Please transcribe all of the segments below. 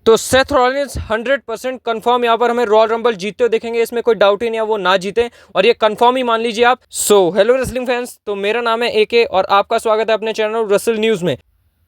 तो Seth Rollins 100% confirm यहाँ पर हमें रॉयल रंबल जीतते हुए देखेंगे, इसमें कोई डाउट ही नहीं है वो ना जीते, और ये कंफर्म ही मान लीजिए आप। सो हेलो रेसलिंग फैंस, तो मेरा नाम है एके और आपका स्वागत है अपने चैनल रेसल न्यूज़ में।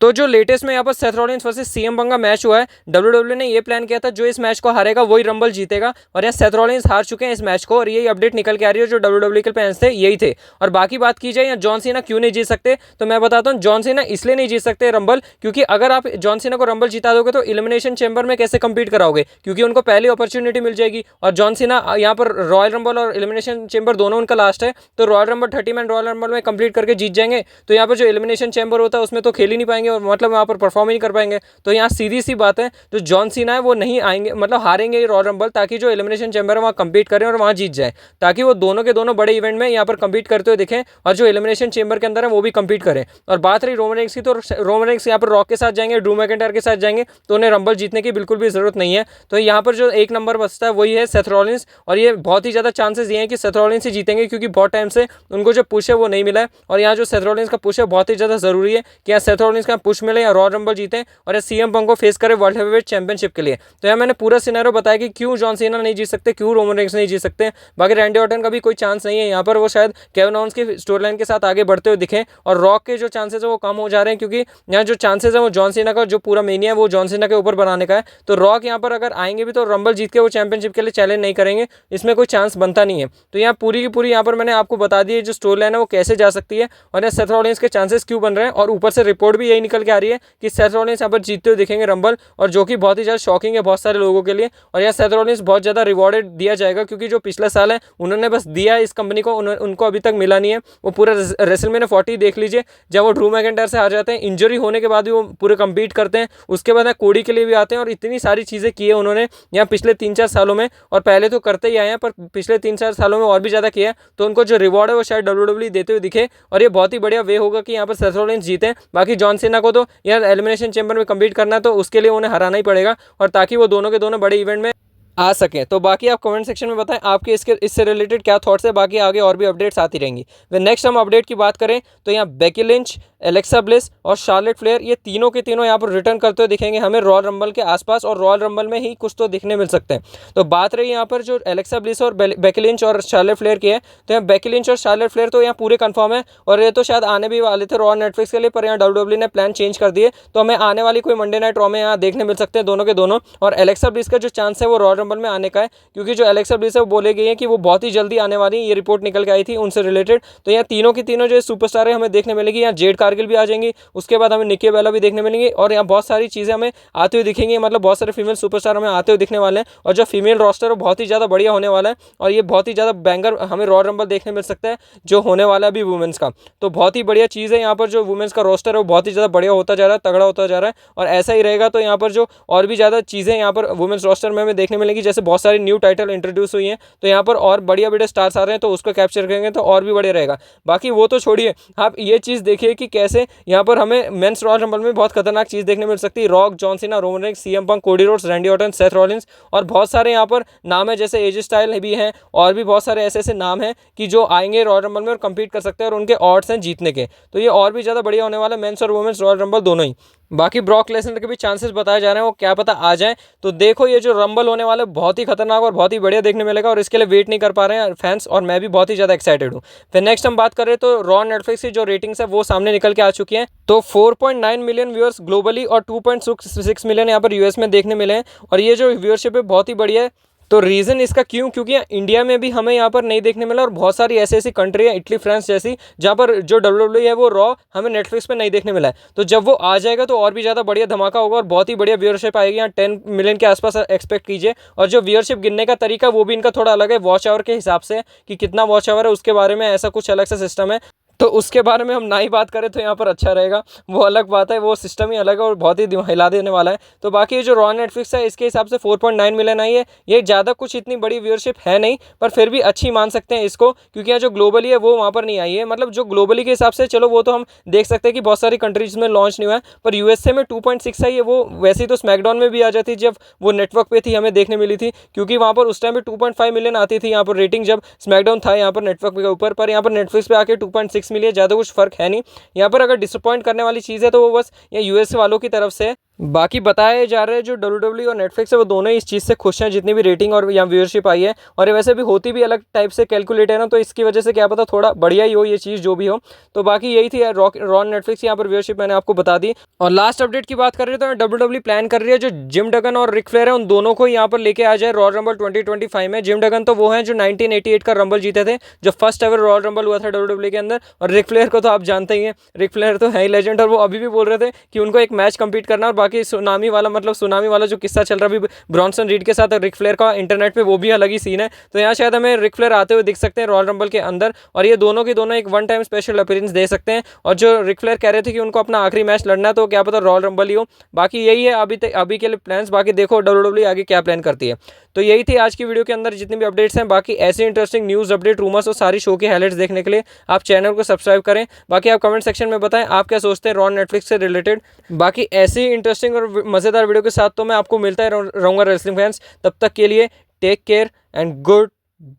तो जो लेटेस्ट में यहाँ पर सेथ रॉलिन्स वर्सेस सीएम पंग का मैच हुआ है, डब्ल्यूडब्ल्यू ने ये प्लान किया था जो इस मैच को हारेगा वही रंबल जीतेगा, और यहाँ सेथ रॉलिन्स हार चुके हैं इस मैच को, और यही अपडेट निकल के आ रही है जो डब्ल्यूडब्ल्यू के फैंस थे यही थे। और बाकी बात की जाए यहाँ जॉन सीना क्यों नहीं जीत सकते, तो मैं बताता हूँ जॉन सीना इसलिए नहीं जीत सकते रंबल, क्योंकि अगर आप जॉन सीना को रंबल जिता दोगे तो इलिमिनेशन चैम्बर में कैसे कंपीट कराओगे, क्योंकि उनको पहली अपॉर्चुनिटी मिल जाएगी, और जॉन सीना यहाँ पर रॉयल रंबल और इलिमिनेशन चैम्बर दोनों उनका लास्ट है, तो royal rumble 30 man royal rumble में कंप्लीट करके जीत जाएंगे, तो यहाँ पर जो इलिमिनेशन चैम्बर होता है उसमें तो खेल ही नहीं पाएंगे, और मतलब यहाँ पर परफॉर्म ही नहीं कर पाएंगे। तो यहाँ सीधी सी बात है, जो जॉन सीना है वो नहीं आएंगे, मतलब हारेंगे रॉयल रंबल, ताकि जो एलिमिनेशन चैम्बर है वहाँ कंपीट करें और वहाँ जीत जाए, ताकि वो दोनों के दोनों बड़े इवेंट में यहाँ पर कंपीट करते हुए दिखें, और जो एलिमिनेशन चैम्बर के अंदर है वो भी कंपीट करें। और बात रही रोमन रेंस की, तो रोमन रेंस यहाँ पर रॉक के साथ जाएंगे, ड्रू मैकिंटायर के साथ जाएंगे, तो उन्हें रंबल जीतने की बिल्कुल भी जरूरत नहीं है। तो यहाँ पर जो एक नंबर बचता है वही है सेथ रॉलिन्स, और ये बहुत ही ज़्यादा चांसेस ये हैं कि सेथ रॉलिन्स ही जीतेंगे, क्योंकि बहुत टाइम से उनको जो पुश है वो नहीं मिला है, और यहाँ जो सेथ रॉलिन्स का पुश है बहुत ही ज़्यादा जरूरी है कि यहाँ सेथ रॉलिन्स का पुश मिले या रॉयल रंबल जीते, और सीएम पंग को फेस करे वर्ल्ड हेवीवेट चैंपियनशिप के लिए। तो यहाँ मैंने पूरा सिनेरियो बताया कि क्यों जॉन सीना नहीं जीत सकते, क्यों रोमन रेंस नहीं जीत सकते। बाकी रैंडी ऑर्टन का भी कोई चांस नहीं है यहाँ पर, वो शायद केविन ओवेंस की स्टोरी लाइन के साथ आगे बढ़ते हुए दिखें, और रॉक के जो चांसेस है वो कम हो जा रहे हैं, क्योंकि यहाँ जो चांसेस है वो जॉन सीना का जो पूरा मेनिया है वो जॉन सीना के ऊपर बनाने का है। तो रॉक यहाँ पर अगर आएंगे भी तो रंबल जीत के वो चैंपियनशिप के लिए चैलेंज नहीं करेंगे, इसमें कोई चांस बनता नहीं है। तो यहाँ पूरी की पूरी यहाँ पर मैंने आपको बता दी है जो स्टोरी लाइन है वो कैसे जा सकती है, और यहाँ सेथ रॉलिन्स के चांसेस क्यों बन रहे हैं, और ऊपर से रिपोर्ट भी यही निकल के आ रही है कि सेथ रॉलिन्स यहाँ पर जीतते हुए दिखेंगे रंबल, और जो कि बहुत ही ज़्यादा शॉकिंग है बहुत सारे लोगों के लिए। और यहाँ सेथ रॉलिन्स बहुत ज़्यादा रिवॉर्डेड दिया जाएगा, क्योंकि जो पिछला साल है उन्होंने बस दिया है इस कंपनी को, उनको अभी तक मिला नहीं है। वो पूरा रेसलमेनिया 40 देख लीजिए, जब वो ड्रू मैकिंटायर से हार जाते हैं, इंजरी होने के बाद भी वो पूरे कंपीट करते हैं, उसके बाद कोडी के लिए भी आते हैं, और इतनी सारी चीज़ें की है उन्होंने यहाँ पिछले 3-4 सालों में, और पहले तो करते ही आए हैं पर पिछले 3-4 सालों में और भी ज़्यादा किया है। तो उनको जो रिवॉर्ड है वो शायद डब्ल्यूडब्ल्यू देते हुए दिखे, और ये बहुत ही बढ़िया वे होगा कि यहाँ पर सेथ रॉलिन्स जीते। बाकी जॉन सीना को तो यार एलिमिनेशन चैम्बर में कंपीट करना है, तो उसके लिए उन्हें हराना ही पड़ेगा, और ताकि वो दोनों के दोनों बड़े इवेंट में आ सकें। तो बाकी आप कमेंट सेक्शन में बताएं आपके इससे रिलेटेड क्या थॉट्स है, बाकी आगे और भी अपडेट्स आती रहेंगी। वे नेक्स्ट हम अपडेट की बात करें तो यहाँ बेकी लिंच, एलेक्सा ब्लिस और शार्लेट फ्लेयर ये तीनों के तीनों यहाँ पर रिटर्न करते हुए दिखेंगे हमें रॉयल रंबल के आसपास, और रॉयल रंबल में ही कुछ तो दिखने मिल सकते हैं। तो बात रही यहाँ पर जो एलेक्सा ब्लिस और बेकी लिंच और शार्लेट फ्लेयर की है, तो यहाँ बेकी लिंच और शार्लेट फ्लेयर तो यहाँ पूरे कंफर्म है, और ये तो शायद आने भी वाले थे रॉ नेटफ्लिक्स के लिए, पर यहाँ डब्ल्यूडब्ल्यू ने प्लान चेंज कर दिए, तो हमें आने वाली कोई मंडे नाइट रॉ में यहाँ देखने मिल सकते हैं दोनों के दोनों। और एलेक्सा ब्लिस का जो चांस है वो रॉयल रंबल में आने का है, क्योंकि जो एलेक्सा ब्लिस है वो बोले गई है कि वो बहुत ही जल्दी आने वाली है, ये रिपोर्ट निकल के आई थी उनसे रिलेटेड। तो यहाँ तीनों की तीनों जो सुपरस्टार है हमें देखने मिलेगी, यहाँ जेड कारगिल भी आ जाएंगी, उसके बाद हमें निकी बेला भी देखने मिलेंगी, और यहाँ बहुत सारी चीज़ें हमें आते हुए दिखेंगी, मतलब बहुत सारे फीमेल सुपरस्टार हमें आते हुए दिखने वाले हैं, और जो फीमेल रोस्टर है बहुत ही ज़्यादा बढ़िया होने वाला है, और ये बहुत ही ज़्यादा बैंगर हमें रॉयल रंबल देखने मिल सकता है जो होने वाला है अभी वुमेंस का। तो बहुत ही बढ़िया चीज़ है, यहाँ पर जो वुमेंस का रोस्टर है वो बहुत ही ज़्यादा बढ़िया होता जा रहा है, तगड़ा होता जा रहा है, और ऐसा ही रहेगा। तो यहाँ पर जो और भी ज़्यादा चीज़ें यहाँ पर वुमेंस रोस्टर में हमें देखने मिलेंगी, जैसे बहुत सारी न्यू टाइटल इंट्रोड्यूस हुई हैं, तो यहाँ पर और बढ़िया बढ़िया स्टार्स आ रहे हैं, तो उसको कैप्चर करेंगे तो और भी बढ़िया रहेगा। बाकी वो तो छोड़िए, आप ये चीज़ देखिए कि कैसे यहाँ पर हमें मेंस रॉयल रंबल में बहुत खतरनाक चीज़ देखने मिल सकती है। Rock, John Cena, Roman Reigns, CM Punk, Cody Rhodes, Randy Orton, Seth Rollins, और बहुत सारे यहाँ पर नाम है, जैसे एज स्टाइल भी हैं, और भी बहुत सारे ऐसे ऐसे नाम हैं कि जो आएंगे रॉयल रंबल में और कंपीट कर सकते हैं, और उनके ऑड्स हैं जीतने के। तो ये और भी ज़्यादा बढ़िया होने वाला है मेंस और वुमेन्स रॉयल रंबल दोनों ही। बाकी ब्रॉक लेसनर के भी चांसेस बताए जा रहे हैं, वो क्या पता आ जाए। तो देखो ये जो रंबल होने वाला है बहुत ही खतरनाक और बहुत ही बढ़िया देखने मिलेगा, और इसके लिए वेट नहीं कर पा रहे हैं फैंस, और मैं भी बहुत ही ज़्यादा एक्साइटेड हूँ। फिर नेक्स्ट हम बात करें तो रॉ नेटफ्लिक्स की जो रेटिंग्स है वो सामने निकल के आ चुकी हैं। तो 4.9 मिलियन व्यूअर्स ग्लोबली और 2.6 मिलियन यहाँ पर यूएस में देखने मिले हैं, और ये जो व्यूअरशिप है बहुत ही बढ़िया है। तो रीज़न इसका क्यों, क्योंकि इंडिया में भी हमें यहाँ पर नहीं देखने मिला, और बहुत सारी ऐसी ऐसी कंट्री है, इटली, फ्रांस जैसी, जहाँ पर जो डब्ल्यूडब्ल्यू है वो रॉ हमें नेटफ्लिक्स पे नहीं देखने मिला है। तो जब वो आ जाएगा तो और भी ज़्यादा बढ़िया धमाका होगा, और बहुत ही बढ़िया व्यूअरशिप आएगी। यहाँ 10 मिलियन के आसपास एक्सपेक्ट कीजिए, और जो व्यूअरशिप गिनने का तरीका वो भी इनका थोड़ा अलग है, वॉच आवर के हिसाब से कि कितना वॉच आवर है उसके बारे में ऐसा कुछ अलग सा सिस्टम है। तो उसके बारे में हम ना ही बात करें तो यहाँ पर अच्छा रहेगा, वो अलग बात है, वो सिस्टम ही अलग है और बहुत ही हिला देने वाला है। तो बाकी जो रॉ नेटफ्लिक्स है इसके हिसाब से 4.9 मिलियन आई है, ये ज़्यादा कुछ इतनी बड़ी व्यूअरशिप है नहीं, पर फिर भी अच्छी मान सकते हैं इसको, क्योंकि यहाँ जो ग्लोबली है वो वहाँ पर नहीं आई है। मतलब जो ग्लोबली के हिसाब से चलो वो तो हम देख सकते हैं कि बहुत सारी कंट्रीज में लॉन्च नहीं हुआ है, पर यूएसए में 2.6 आई है। वो वैसे ही तो स्मैकडाउन में भी आ जाती जब वो नेटवर्क पे थी, हमें देखने मिली थी, क्योंकि वहाँ पर उस टाइम पे 2.5 मिलियन आती थी यहाँ पर रेटिंग, जब स्मैकडाउन था यहाँ पर नेटवर्क के ऊपर, पर यहाँ पर नेटफ्लिक्स पे आके 2.6 मिली है, ज़्यादा कुछ फर्क है नहीं। यहाँ पर अगर डिसअपॉइंट करने वाली चीज़ है तो वो बस ये यूएस वालों की तरफ से है, बाकी बताए जा रहे हैं जो WWE और नेटफ्लिक्स है वो दोनों ही इस चीज़ से खुश हैं, जितनी भी रेटिंग और या व्यूअरशिप आई है। और ये वैसे भी होती भी अलग टाइप से कैलकुलेट है ना, तो इसकी वजह से क्या पता थोड़ा बढ़िया ही हो ये चीज़ जो भी हो। तो बाकी यही थी रॉन नेटफ्लिक्स यहाँ पर व्यूअरशिप मैंने आपको बता दी। और लास्ट अपडेट की बात कर रहे हैं तो WWE प्लान कर रही है जो जिम डगन और रिक फ्लेयर है उन दोनों को यहाँ पर लेके आ जाए रॉयल रंबल 2025 में। जिम डगन तो वो हैं जो 1988 का रंबल जीते थे, जो फर्स्ट एवर रॉयल रंबल हुआ था WWE के अंदर। और रिक फ्लेयर को तो आप जानते ही हैं, रिक फ्लेयर तो है ही लेजेंड। और वो अभी भी बोल रहे थे कि उनको एक मैच कंप्लीट करना। और बाकी सुनामी वाला जो किस्सा चल रहा है अभी ब्रॉन्सन रीड के साथ रिक फ्लेयर का इंटरनेट पे, वो भी अलग ही सीन है। तो यहाँ शायद हमें रिक फ्लेयर आते हुए दिख सकते हैं रॉयल रंबल के अंदर। और ये दोनों के दोनों एक वन टाइम स्पेशल अपीयरेंस दे सकते हैं। और जो रिक फ्लेयर कह रहे थे कि उनको अपना आखिरी मैच लड़ना है, तो क्या पता रॉयल रंबल ही हो। बाकी यही है अभी के लिए प्लान्स। बाकी देखो WWE आगे क्या प्लान करती है। तो यही थी आज की वीडियो के अंदर जितनी भी अपडेट्स हैं। बाकी ऐसे इंटरेस्टिंग न्यूज़, अपडेट, रूमर्स और सारी शो के हाइलाइट्स देखने के लिए आप चैनल को सब्सक्राइब करें। बाकी आप कमेंट सेक्शन में बताएं आप क्या सोचते हैं रॉन नेटफ्लिक्स से रिलेटेड। बाकी ऐसी इंटरेस्टिंग और मज़ेदार वीडियो के साथ तो मैं आपको मिलता रहूँगा रेसलिंग फैंस। तब तक के लिए take care and good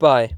bye.